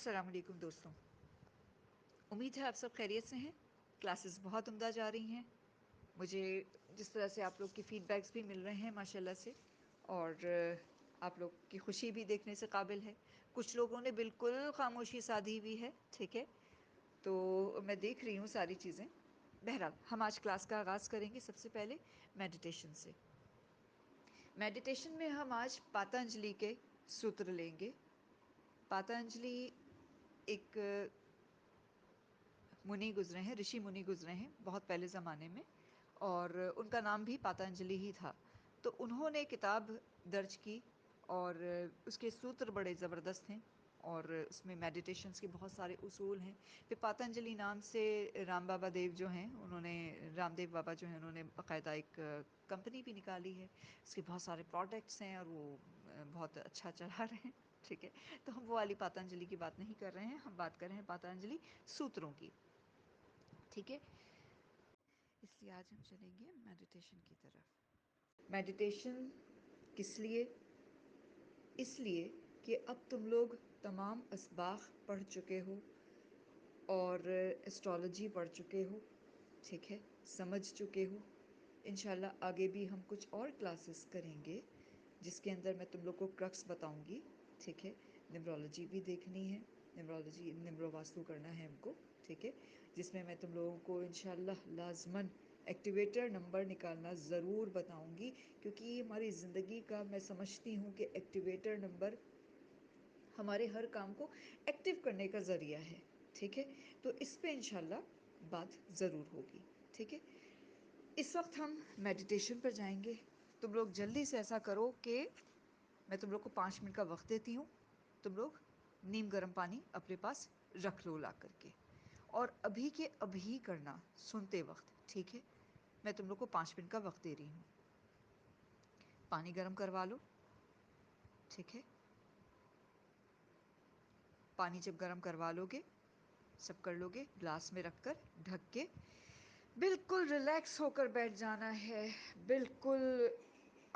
अस्सलाम वालेकुम दोस्तों, उम्मीद है आप सब खैरियत से हैं। क्लासेस बहुत उम्दा जा रही हैं। मुझे जिस तरह से आप लोग की फ़ीडबैक्स भी मिल रहे हैं माशाल्लाह से, और आप लोग की खुशी भी देखने से काबिल है। कुछ लोगों ने बिल्कुल खामोशी साधी हुई है, ठीक है, तो मैं देख रही हूँ सारी चीज़ें। बहरहाल हम आज क्लास का आगाज़ करेंगे सबसे पहले मेडिटेशन से। मेडिटेशन में हम आज पातंजलि के सूत्र लेंगे। पातंजलि एक मुनि गुजरे हैं, ऋषि मुनि गुजरे हैं बहुत पहले ज़माने में, और उनका नाम भी पातंजलि ही था। तो उन्होंने किताब दर्ज की और उसके सूत्र बड़े ज़बरदस्त हैं, और उसमें मेडिटेशंस के बहुत सारे उसूल हैं। फिर पातंजलि नाम से राम बाबा देव जो हैं, उन्होंने रामदेव बाबा जो हैं, उन्होंने बाकायदा एक कंपनी भी निकाली है। उसके बहुत सारे प्रोडक्ट्स हैं और वो बहुत अच्छा चला रहे हैं, ठीक है। तो हम वो वाली पातंजलि की बात नहीं कर रहे हैं, हम बात कर रहे हैं पातंजलि सूत्रों की, ठीक है। इसलिए आज हम चलेंगे मेडिटेशन की तरफ। मेडिटेशन किस लिए? इसलिए कि अब तुम लोग तमाम असबाख पढ़ चुके हो और एस्ट्रोलॉजी पढ़ चुके हो, ठीक है, समझ चुके हो। इंशाल्लाह आगे भी हम कुछ और क्लासेस करेंगे जिसके अंदर मैं तुम लोग को क्रक्स बताऊंगी, ठीक है। न्यूमरोलॉजी भी देखनी है, न्यूमरोलॉजी न्यूमरो वास्तु करना है हमको, ठीक है, जिसमें मैं तुम लोगों को इंशाल्लाह लाजमन एक्टिवेटर नंबर निकालना ज़रूर बताऊंगी, क्योंकि ये हमारी ज़िंदगी का, मैं समझती हूँ कि एक्टिवेटर नंबर हमारे हर काम को एक्टिव करने का ज़रिया है, ठीक है। तो इस पे इंशाल्लाह बात ज़रूर होगी, ठीक है। इस वक्त हम मेडिटेशन पर जाएंगे। तुम लोग जल्दी से ऐसा करो कि मैं तुम लोग को 5 मिनट का वक्त देती हूँ। तुम लोग नीम गर्म पानी अपने पास रख लो ला करके, और अभी के अभी करना सुनते वक्त, ठीक है। मैं तुम लोग को 5 मिनट का वक्त दे रही हूँ। पानी गर्म करवा लो, ठीक है। पानी जब गर्म करवा लोगे, सब कर लोगे, ग्लास में रखकर ढक के बिल्कुल रिलैक्स होकर बैठ जाना है, बिल्कुल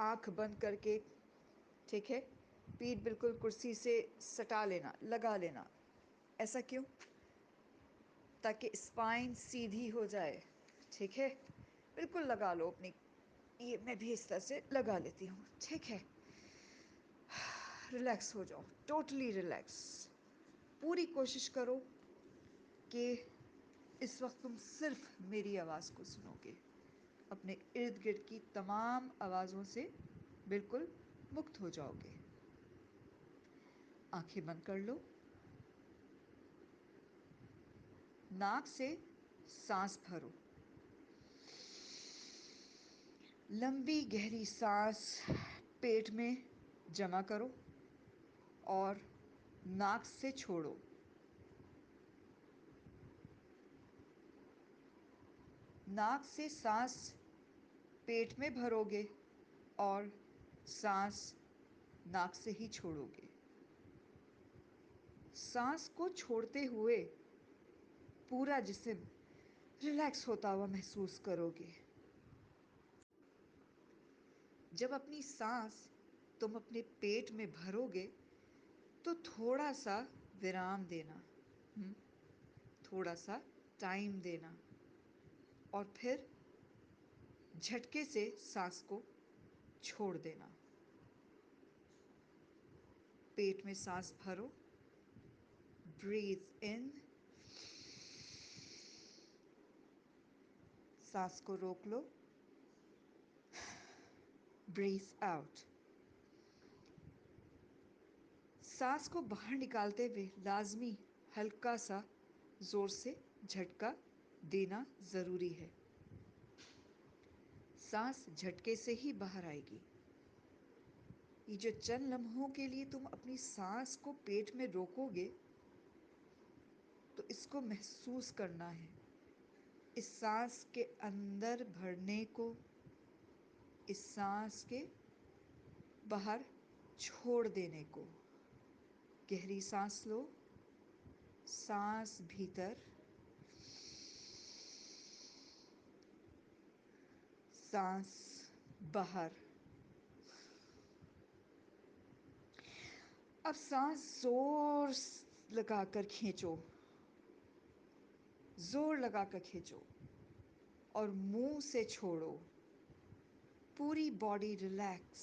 आंख बंद करके, ठीक है। पीठ बिल्कुल कुर्सी से सटा लेना, लगा लेना। ऐसा क्यों? ताकि स्पाइन सीधी हो जाए, ठीक है। बिल्कुल लगा लो अपनी, ये मैं भी इस तरह से लगा लेती हूँ, ठीक है। रिलैक्स हो जाओ, टोटली रिलैक्स। पूरी कोशिश करो कि इस वक्त तुम सिर्फ मेरी आवाज़ को सुनोगे, अपने इर्द गिर्द की तमाम आवाज़ों से बिल्कुल मुक्त हो जाओगे। आंखें बंद कर लो। नाक से सांस भरो, लंबी गहरी सांस पेट में जमा करो और नाक से छोड़ो। नाक से सांस पेट में भरोगे और सांस नाक से ही छोड़ोगे। सांस को छोड़ते हुए पूरा जिस्म रिलैक्स होता हुआ महसूस करोगे। जब अपनी सांस तुम अपने पेट में भरोगे तो थोड़ा सा विराम देना, थोड़ा सा टाइम देना, और फिर झटके से सांस को छोड़ देना। पेट में सांस भरो, ब्रीथ इन, सांस को रोक लो, ब्रीथ आउट। सांस को बाहर निकालते हुए लाजमी हल्का सा जोर से झटका देना ज़रूरी है। सांस झटके से ही बाहर आएगी। ये जो चंद लम्हों के लिए तुम अपनी सांस को पेट में रोकोगे, तो इसको महसूस करना है, इस सांस के अंदर भरने को, इस सांस के बाहर छोड़ देने को। गहरी सांस लो, सांस भीतर, सांस बाहर। अब सांस जोर लगाकर खींचो, जोर लगाकर खींचो और मुंह से छोड़ो। पूरी बॉडी रिलैक्स।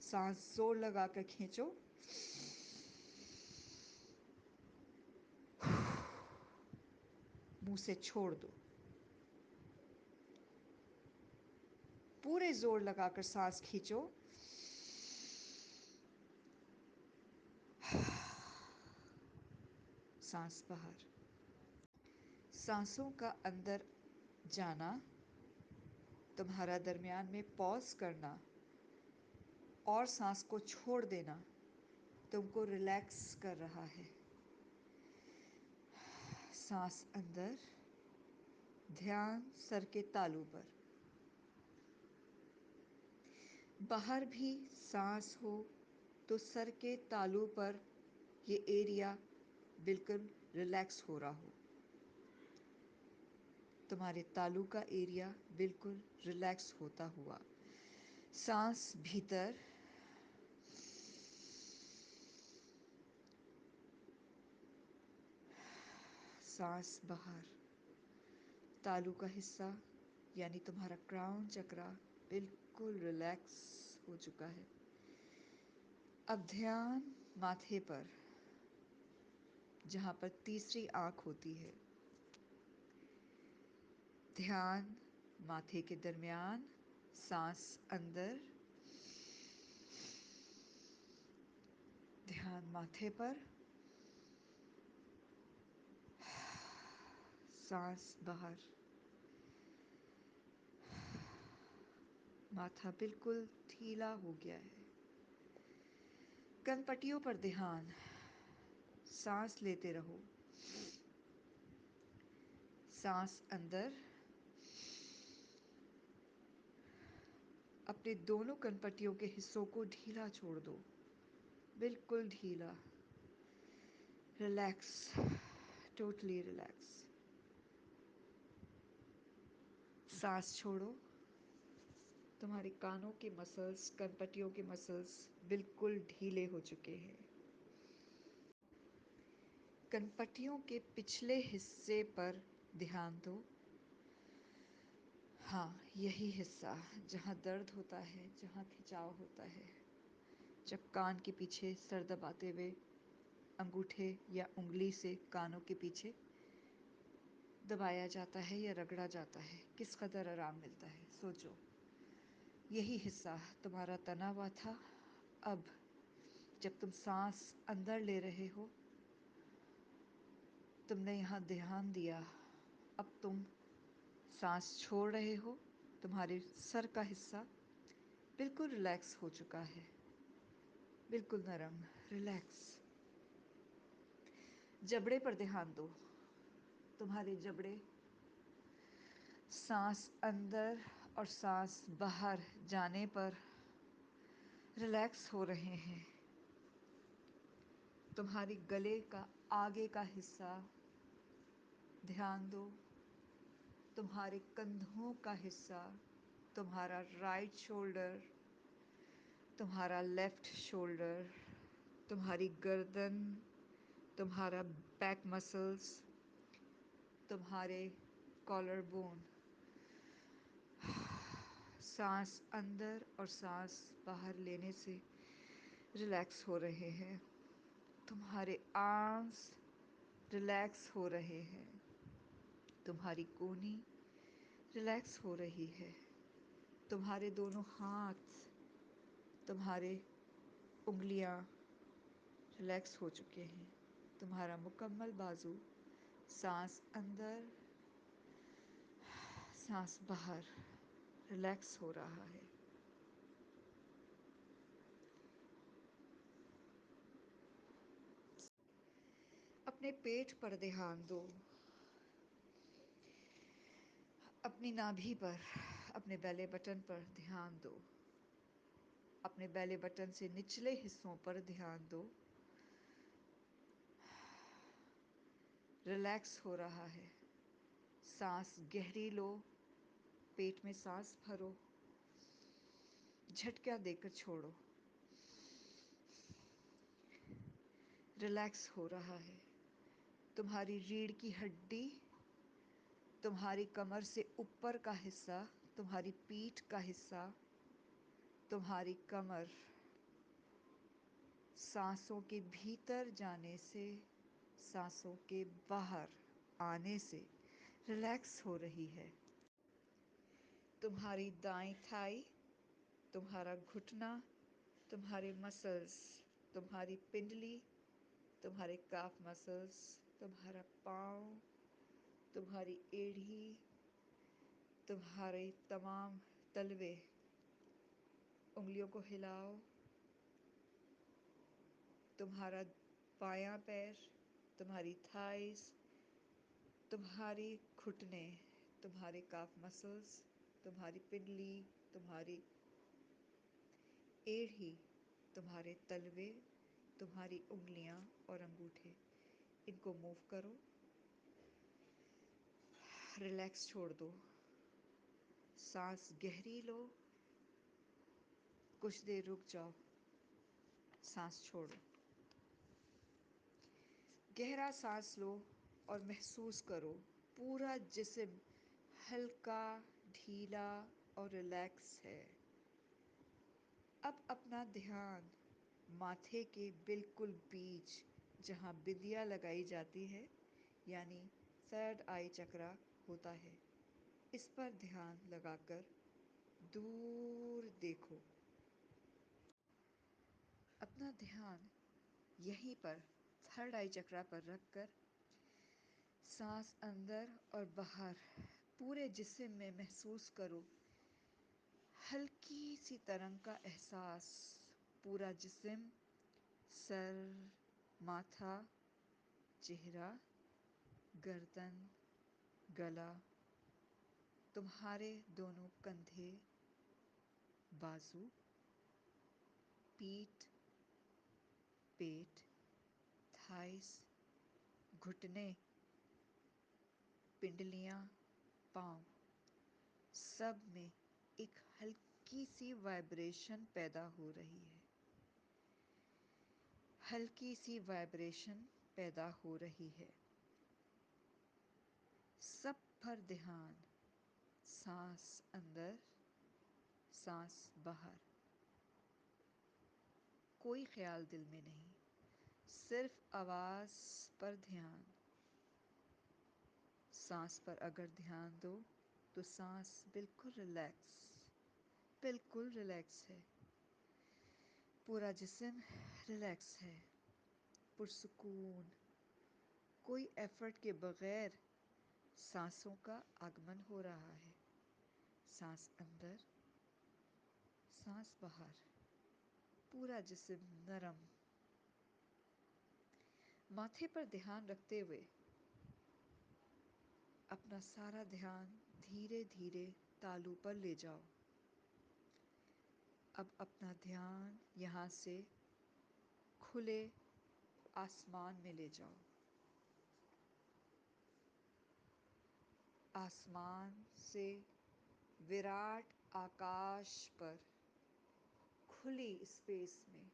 सांस जोर लगाकर खींचो, मुंह से छोड़ दो। पूरे जोर लगाकर सांस खींचो, सांस बाहर। सांसों का अंदर जाना, तुम्हारा दरमियान में पॉज करना और सांस को छोड़ देना तुमको रिलैक्स कर रहा है। सांस अंदर, ध्यान सर के तालू पर। बाहर भी सांस हो तो सर के तालू पर ये एरिया बिल्कुल रिलैक्स हो रहा हो। तुम्हारे तालू का एरिया बिल्कुल रिलैक्स होता हुआ। सांस भीतर, सांस बाहर। तालू का हिस्सा यानी तुम्हारा क्राउन चक्रा बिल्कुल रिलैक्स हो चुका है। अब ध्यान माथे पर, जहाँ पर तीसरी आंख होती है। ध्यान माथे के दरमियान, सांस अंदर, ध्यान माथे पर, सांस बाहर। माथा बिल्कुल ढीला हो गया है। कनपट्टियों पर ध्यान, सांस लेते रहो। सांस अंदर, अपने दोनों कनपट्टियों के हिस्सों को ढीला छोड़ दो, बिल्कुल ढीला। Relax, totally relax. सांस छोड़ो। तुम्हारे कानों के मसल्स, कनपट्टियों के मसल्स बिल्कुल ढीले हो चुके हैं। कनपट्टियों के पिछले हिस्से पर ध्यान दो। हाँ, यही हिस्सा जहाँ दर्द होता है, जहाँ खिंचाव होता है, जब कान के पीछे सर दबाते हुए अंगूठे या उंगली से कानों के पीछे दबाया जाता है या रगड़ा जाता है, किस कदर आराम मिलता है, सोचो। यही हिस्सा तुम्हारा तना हुआ था। अब जब तुम सांस अंदर ले रहे हो, तुमने यहाँ ध्यान दिया, अब तुम सांस छोड़ रहे हो। तुम्हारे सर का हिस्सा बिल्कुल रिलैक्स हो चुका है, बिल्कुल नरम, रिलैक्स। जबड़े पर ध्यान दो। तुम्हारे जबड़े सांस अंदर और सांस बाहर जाने पर रिलैक्स हो रहे हैं। तुम्हारी गले का आगे का हिस्सा ध्यान दो। तुम्हारे कंधों का हिस्सा, तुम्हारा राइट शोल्डर, तुम्हारा लेफ्ट शोल्डर, तुम्हारी गर्दन, तुम्हारा बैक मसल्स, तुम्हारे कॉलर बोन। सांस अंदर और सांस बाहर लेने से रिलैक्स हो रहे हैं। तुम्हारे आर्म्स रिलैक्स हो रहे हैं। तुम्हारी कोहनी रिलैक्स हो रही है। तुम्हारे दोनों हाथ, तुम्हारे उंगलियां रिलैक्स हो चुके हैं। तुम्हारा मुकम्मल बाजू सांस अंदर, सांस बाहर रिलैक्स हो रहा है। अपने पेट पर ध्यान दो। अपनी नाभि पर, अपने बेले बटन पर ध्यान दो। अपने बेले बटन से निचले हिस्सों पर ध्यान दो। रिलैक्स हो रहा है। सांस गहरी लो, पेट में सांस भरो, झटका देकर छोड़ो। रिलैक्स हो रहा है। तुम्हारी रीढ़ की हड्डी, तुम्हारी कमर से ऊपर का हिस्सा, तुम्हारी पीठ का हिस्सा, तुम्हारी कमर सांसों के भीतर जाने से, सांसों के बाहर आने से रिलैक्स हो रही है। तुम्हारी दाईं थाई, तुम्हारा घुटना, तुम्हारे मसल्स, तुम्हारी पिंडली, तुम्हारे काफ मसल्स, तुम्हारा पाँव, तुम्हारी एड़ी, तुम्हारे तमाम तलवे, उंगलियों को हिलाओ। तुम्हारा बायां पैर, तुम्हारी थाइस, तुम्हारी घुटने, तुम्हारे काफ मसल्स, तुम्हारी पिंडली, तुम्हारी एड़ी, तुम्हारे तलवे, तुम्हारी उंगलियां और अंगूठे, इनको मूव करो। रिलैक्स छोड़ दो। सांस गहरी लो, कुछ देर रुक जाओ, सांस छोड़ो। गहरा सांस लो और महसूस करो पूरा जिस्म हल्का, ढीला और रिलैक्स है। अब अपना ध्यान माथे के बिल्कुल बीच, जहाँ बिंदिया लगाई जाती है, यानी थर्ड आई चक्रा होता है, इस पर ध्यान लगाकर दूर देखो। अपना ध्यान यहीं पर थर्ड आई चक्रा पर रखकर सांस अंदर और बाहर पूरे जिस्म में महसूस करो। हल्की सी तरंग का एहसास, पूरा जिस्म, सर, माथा, चेहरा, गर्दन, गला, तुम्हारे दोनों कंधे, बाजू, पीठ, पेट, थाइस, घुटने, पिंडलियाँ, पाँव, सब में एक हल्की सी वाइब्रेशन पैदा हो रही है। हल्की सी वाइब्रेशन पैदा हो रही है। सब पर ध्यान, सांस अंदर, सांस बाहर। कोई ख्याल दिल में नहीं, सिर्फ आवाज़ पर ध्यान। सांस पर अगर ध्यान दो तो सांस बिल्कुल रिलैक्स है। पूरा जिस्म रिलैक्स है, पुरसुकून। कोई एफर्ट के बगैर सांसों का आगमन हो रहा है। सांस अंदर, सांस बाहर, पूरा जिस्म नरम। माथे पर ध्यान रखते हुए अपना सारा ध्यान धीरे धीरे तालू पर ले जाओ। अब अपना ध्यान यहाँ से खुले आसमान में ले जाओ। आसमान से विराट आकाश पर, खुली स्पेस में,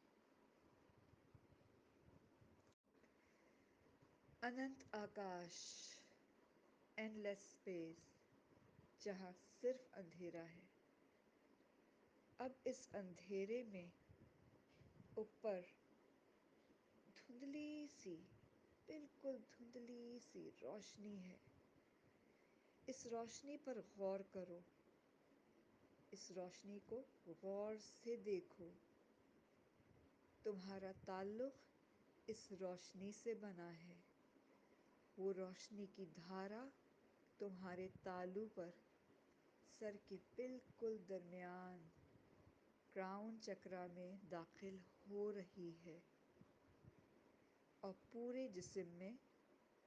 अनंत आकाश, एंडलेस स्पेस, जहाँ सिर्फ अंधेरा है। अब इस अंधेरे में ऊपर धुंधली सी, बिल्कुल धुंधली सी रोशनी है। इस रोशनी पर गौर करो। इस रोशनी को गौर से देखो। तुम्हारा ताल्लुक़ इस रोशनी से बना है। वो रोशनी की धारा तुम्हारे तालू पर, सर के बिल्कुल दरमियान, क्राउन चक्रा में दाखिल हो रही है और पूरे जिस्म में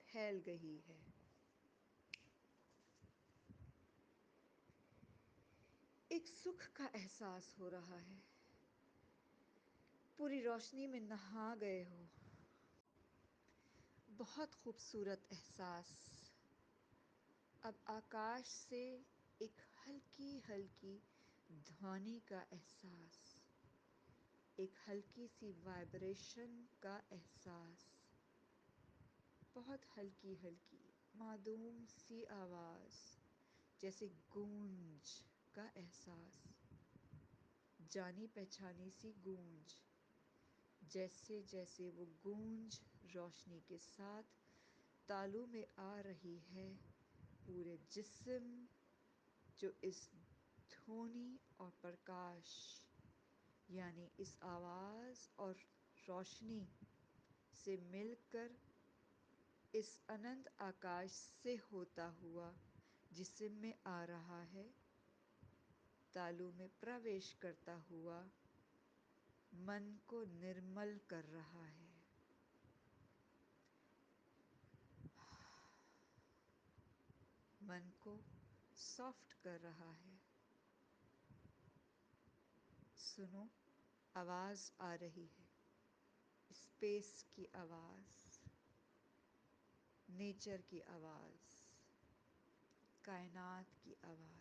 फैल गई है। एक सुख का एहसास हो रहा है। पूरी रोशनी में नहा गए हो। बहुत खूबसूरत एहसास। अब आकाश से एक हल्की हल्की ध्वनि का एहसास। एक हल्की सी वाइब्रेशन का एहसास, बहुत हल्की हल्की मासूम सी आवाज़, जैसे गूंज का एहसास, जानी पहचानी सी गूंज। जैसे जैसे वो गूंज रोशनी के साथ तालु में आ रही है, पूरे जिस्म जो इस ध्वनि और प्रकाश यानी इस आवाज़ और रोशनी से मिलकर इस अनंत आकाश से होता हुआ जिस्म में आ रहा है, तालु में प्रवेश करता हुआ मन को निर्मल कर रहा है। मन को सॉफ्ट कर रहा है। सुनो, आवाज़ आ रही है, स्पेस की आवाज़, नेचर की आवाज़, कायनात की आवाज़।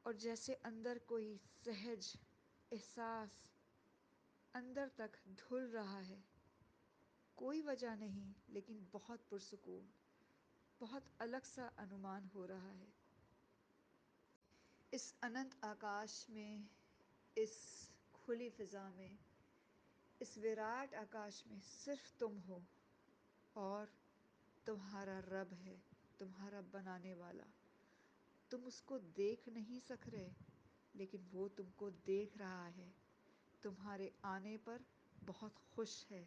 और जैसे अंदर कोई सहज एहसास अंदर तक धुल रहा है, कोई वजह नहीं, लेकिन बहुत पुरसुकून, बहुत अलग सा अनुमान हो रहा है। इस अनंत आकाश में, इस खुली फिज़ा में, इस विराट आकाश में सिर्फ तुम हो और तुम्हारा रब है, तुम्हारा बनाने वाला। तुम उसको देख नहीं सक रहे, लेकिन वो तुमको देख रहा है, तुम्हारे आने पर बहुत खुश है।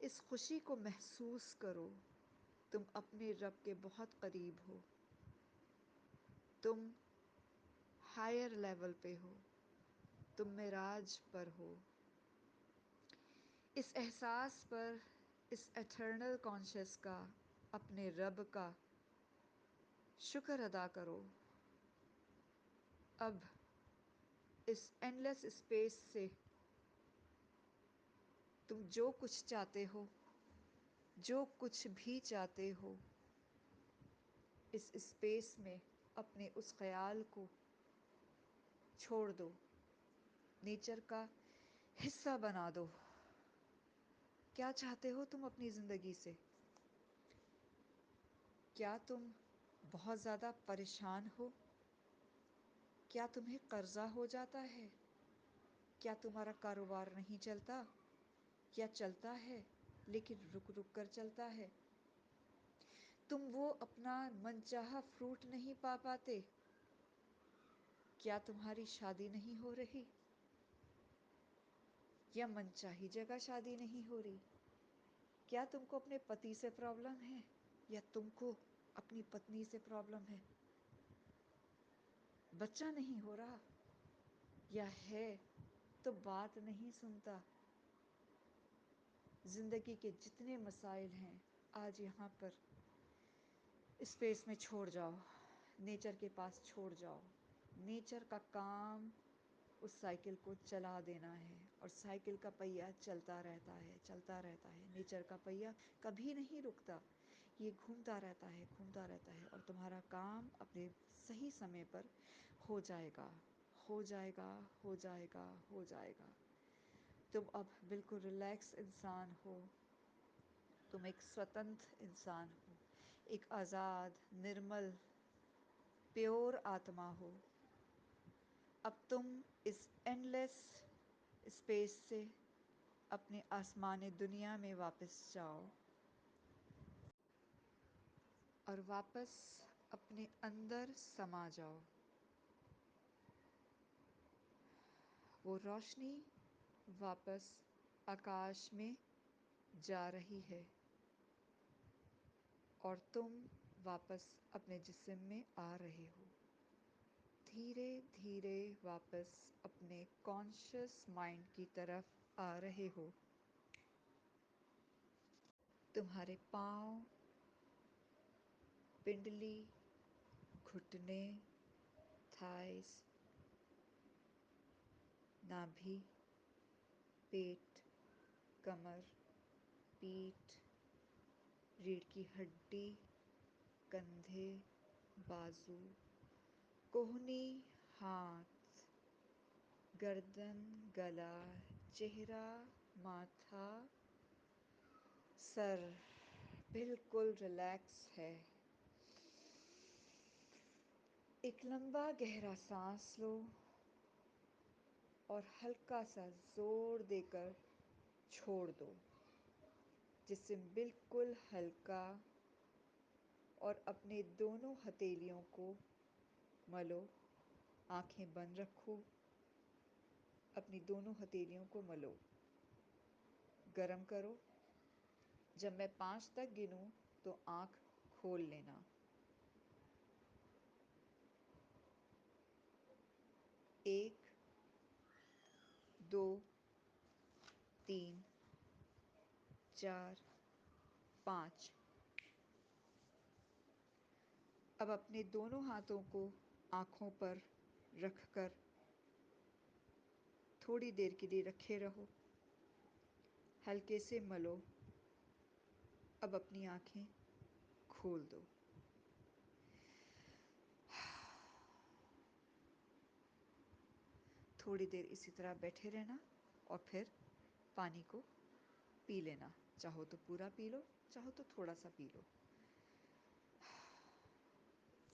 इस खुशी को महसूस करो। तुम अपने रब के बहुत करीब हो, तुम हायर लेवल पे हो, तुम मेराज पर हो। इस एहसास पर, इस एटर्नल कॉन्शियस का, अपने रब का शुक्र अदा करो। अब इस एंडलेस स्पेस से तुम जो कुछ चाहते हो, जो कुछ भी चाहते हो, इस स्पेस में अपने उस ख्याल को छोड़ दो, नेचर का हिस्सा बना दो। क्या चाहते हो तुम अपनी ज़िंदगी से? क्या तुम बहुत ज़्यादा परेशान हो? क्या तुम्हें कर्जा हो जाता है? क्या तुम्हारा कारोबार नहीं चलता, या चलता है लेकिन रुक रुक कर चलता है? तुम वो अपना मनचाहा फ्रूट नहीं पा पाते? क्या तुम्हारी शादी नहीं हो रही, या मनचाही जगह शादी नहीं हो रही? क्या तुमको अपने पति से प्रॉब्लम है, या तुमको अपनी पत्नी से प्रॉब्लम है? बच्चा नहीं हो रहा, या है तो बात नहीं सुनता? ज़िंदगी के जितने मसाइल हैं, आज यहाँ पर स्पेस में छोड़ जाओ, नेचर के पास छोड़ जाओ। नेचर का काम उस साइकिल को चला देना है, और साइकिल का पहिया चलता रहता है, चलता रहता है। नेचर का पहिया कभी नहीं रुकता, ये घूमता रहता है, घूमता रहता है, और तुम्हारा काम अपने सही समय पर हो जाएगा, हो जाएगा, हो जाएगा, हो जाएगा। तुम अब बिल्कुल रिलैक्स इंसान हो, तुम एक स्वतंत्र इंसान हो, एक आज़ाद, निर्मल, प्योर आत्मा हो। अब तुम इस एंडलेस स्पेस से अपने आसमानी दुनिया में वापस जाओ, और वापस अपने अंदर समा जाओ। वो रोशनी वापस आकाश में जा रही है, और तुम वापस अपने जिस्म में आ रहे हो। धीरे धीरे वापस अपने कॉन्शियस माइंड की तरफ आ रहे हो। तुम्हारे पाँव, पिंडली, घुटने, थाइस, नाभि, पेट, कमर, पीठ, रीढ़ की हड्डी, कंधे, बाजू, कोहनी, हाथ, गर्दन, गला, चेहरा, माथा, सर बिल्कुल रिलैक्स है। एक लंबा गहरा सांस लो और हल्का सा जोर देकर छोड़ दो, जिससे बिल्कुल हल्का, और अपने दोनों हथेलियों को मलो। आंखें बंद रखो, अपनी दोनों हथेलियों को मलो। गरम करो। जब मैं 5 तक गिनूं तो आंख खोल लेना। 1, 2, 3, 4, 5। अब अपने दोनों हाथों को आँखों पर रखकर थोड़ी देर के लिए रखे रहो। हल्के से मलो। अब अपनी आँखें खोल दो। थोड़ी देर इसी तरह बैठे रहना और फिर पानी को पी लेना। चाहो तो पूरा पी लो, चाहो तो थोड़ा सा पी लो।